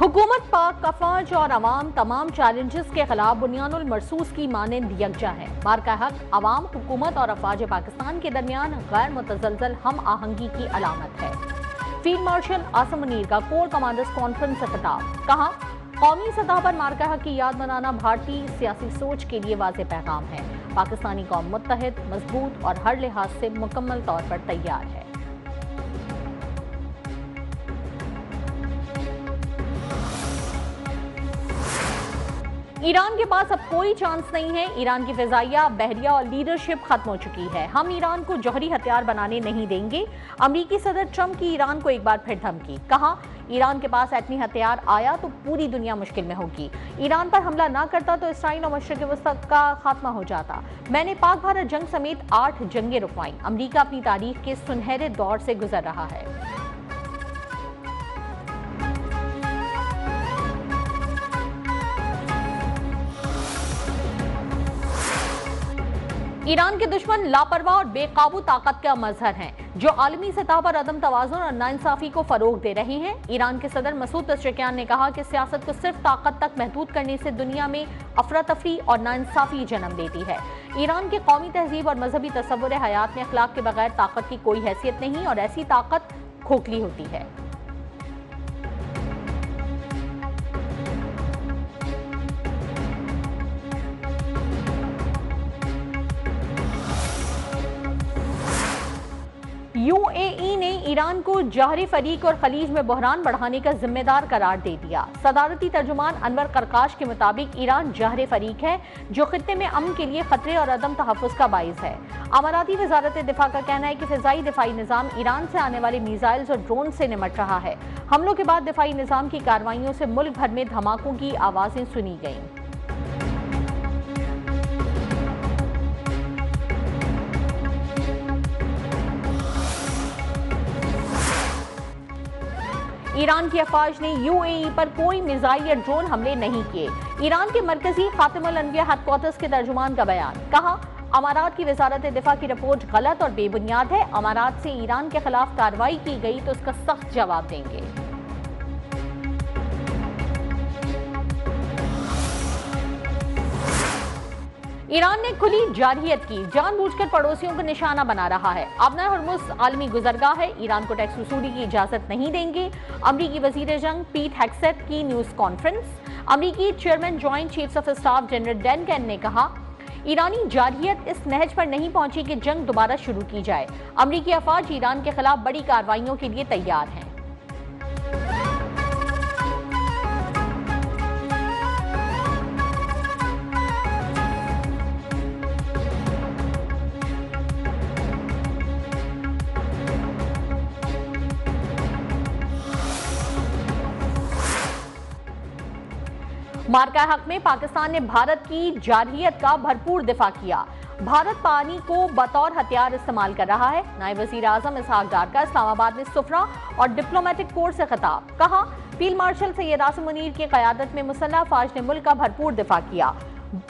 हुकूमत पाक अफवाज और अवाम तमाम चैलेंजेस के खिलाफ बुनियानुल मरसूस की मानंद यकजा है। मार्का हक अवाम, हुकूमत और अफवाज पाकिस्तान के दरमियान गैर मुतज़लज़ल हम आहंगी की अलामत है। फील्ड मार्शल आसिम मुनीर का कोर कमांडर्स कॉन्फ्रेंस से खिताब। कहा, कौमी सतह पर मार्का हक की याद मनाना भारतीय सियासी सोच के लिए वाज़ेह पैगाम है। पाकिस्तानी कौम मुत्तहिद, मजबूत और हर लिहाज से मुकम्मल तौर पर तैयार है। ईरान के पास अब कोई चांस नहीं है। ईरान की फिजाइया, बहरिया और लीडरशिप खत्म हो चुकी है। हम ईरान को जौहरी हथियार बनाने नहीं देंगे। अमेरिकी सदर ट्रंप की ईरान को एक बार फिर धमकी। कहा, ईरान के पास एटमी हथियार आया तो पूरी दुनिया मुश्किल में होगी। ईरान पर हमला ना करता तो इसराइल और मशरिक़ वस्ता का खात्मा हो जाता। मैंने पाक भारत जंग समेत 8 जंगें रुकवाई। अमेरिका अपनी तारीख के सुनहरे दौर से गुजर रहा है। ईरान के दुश्मन लापरवाह और बेकाबू ताकत का मजहर हैं, जो आलमी सतह पर अदम तवाज़ुन और नाइंसाफी को फरोग दे रहे हैं। ईरान के सदर मसूद पेज़ेश्कियान ने कहा कि सियासत को सिर्फ ताकत तक महदूद करने से दुनिया में अफरा तफरी और नाइंसाफी जन्म देती है। ईरान के कौमी तहजीब और मजहबी तसव्वुर हयात में अखलाक के बगैर ताकत की कोई हैसियत नहीं और ऐसी ताकत खोखली होती है। यूएई ने ईरान को जौहरी फरीक और खलीज में बहरान बढ़ाने का जिम्मेदार करार दे दिया। सदारती तर्जुमान अनवर करकाश के मुताबिक ईरान जौहरी फरीक है, जो खित्ते में अमन के लिए खतरे और अदम तहफ़्फ़ुज़ का बाइस है। अमाराती वज़ारत दिफा का कहना है कि फ़िज़ाई दिफाई निज़ाम ईरान से आने वाले मीज़ाइल्स और ड्रोन से निमट रहा है। हमलों के बाद दिफाई निज़ाम की कार्रवाइयों से मुल्क भर में धमाकों की आवाज़ें सुनी गईं। ईरान की अफवाज ने यूएई पर कोई मिसाइल या ड्रोन हमले नहीं किए। ईरान के मरकजी खातिमुल अनबिया हेडक्वार्टर्स के तर्जुमान का बयान। कहा, अमारात की वजारत दिफा की रिपोर्ट गलत और बेबुनियाद है। अमारात से ईरान के खिलाफ कार्रवाई की गई तो उसका सख्त जवाब देंगे। ईरान ने खुली जारहियत की, जानबूझकर पड़ोसियों को निशाना बना रहा है। आबना हर्मुज़ आलमी गुजरगाह है, ईरान को टैक्स वसूली की इजाजत नहीं देंगे। अमरीकी वजीर जंग पीट हेग्सेथ की न्यूज कॉन्फ्रेंस। अमरीकी chairman joint chiefs of staff general Dan can ने कहा, ईरानी जारहियत इस नहज पर नहीं पहुंची कि जंग दोबारा शुरू की जाए। अमरीकी अफवाज ईरान के खिलाफ बड़ी कार्रवाइयों के लिए तैयार हैं। मार्का हक में पाकिस्तान ने भारत की जारहियत का भरपूर दिफा किया। भारत पानी को बतौर हथियार इस्तेमाल कर रहा है। नायब वज़ीर आज़म इसहाक डार का इस्लामाबाद में सुफरा और डिप्लोमेटिक कोर से खिताब। कहा, फील्ड मार्शल सैयद आसिम मुनीर की क़यादत में मुसल्लह अफ़वाज ने मुल्क का भरपूर दिफा किया।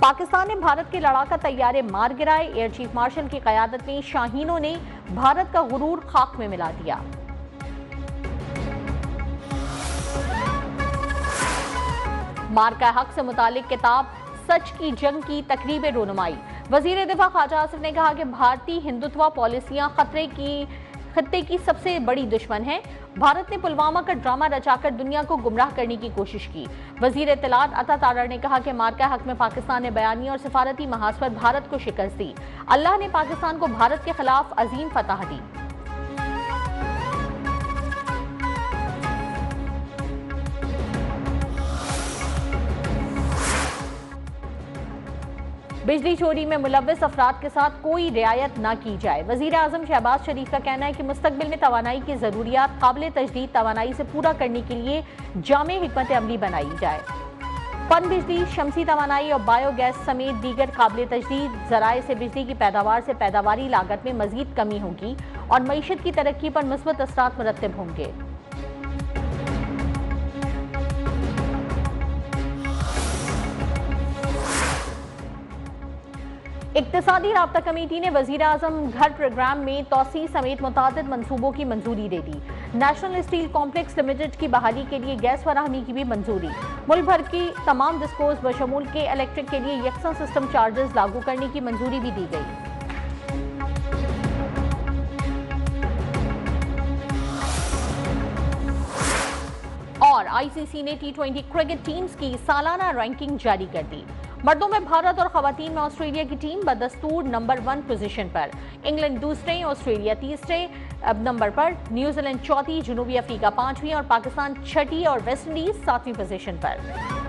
पाकिस्तान ने भारत के लड़ाका तैयारे मार गिराए। एयर चीफ मार्शल की क़यादत में शाहीनों ने भारत का गुरूर खाक में मिला दिया। मार्का हक से मुतालिक किताब सच की जंग की तकरीब रोनुमाई। वजीर दिफा ख्वाजा आसिफ ने कहा कि भारतीय हिंदुत्व पॉलिसियां खत्ते की सबसे बड़ी दुश्मन है। भारत ने पुलवामा का ड्रामा रचाकर दुनिया को गुमराह करने की कोशिश की। वजीर इत्तलात अता तारड़ ने कहा कि मार्का हक में पाकिस्तान ने बयानी और सिफारती महाज पर भारत को शिकस्त दी। अल्लाह ने पाकिस्तान को भारत के खिलाफ अजीम फतह दी। बिजली चोरी में मुलव्वस अफराद के साथ कोई रियायत न की जाए। वजीर आजम शहबाज शरीफ का कहना है कि मुस्तकबिल में तवानाई की जरूरियात काबिल तजदीद तवानाई से पूरा करने के लिए जामे हिकमत अमली बनाई जाए। पन बिजली, शमसी तवानाई और बायोगैस समेत दीगर काबिल तजदीद जराए से बिजली की पैदावार से पैदावारी लागत में मजीद कमी होगी और मईशत की तरक्की पर मुस्बत असरात मुरत्तब होंगे। इक्तिसादी राब्ता कमेटी ने वज़ीर-ए-आज़म घर प्रोग्राम में तोसी समेत मुतादिद मंसूबों की मंजूरी दे दी। नेशनल स्टील कॉम्प्लेक्स लिमिटेड की बहाली के लिए गैस फराहमी की भी मंजूरी। मुल्क भर की तमाम डिस्कोज बशमूल के इलेक्ट्रिक के लिए यकसा सिस्टम चार्जेस लागू करने की मंजूरी भी दी गई। और आईसीसी ने टी20 क्रिकेट टीम्स की सालाना रैंकिंग जारी कर दी। मर्दों में भारत और खवातीन में ऑस्ट्रेलिया की टीम बदस्तूर नंबर 1 पोजीशन पर, इंग्लैंड दूसरे, ऑस्ट्रेलिया तीसरे नंबर पर, न्यूजीलैंड चौथी, जनूबी अफ्रीका 5वीं और पाकिस्तान छठी और वेस्ट इंडीज 7वीं पोजीशन पर।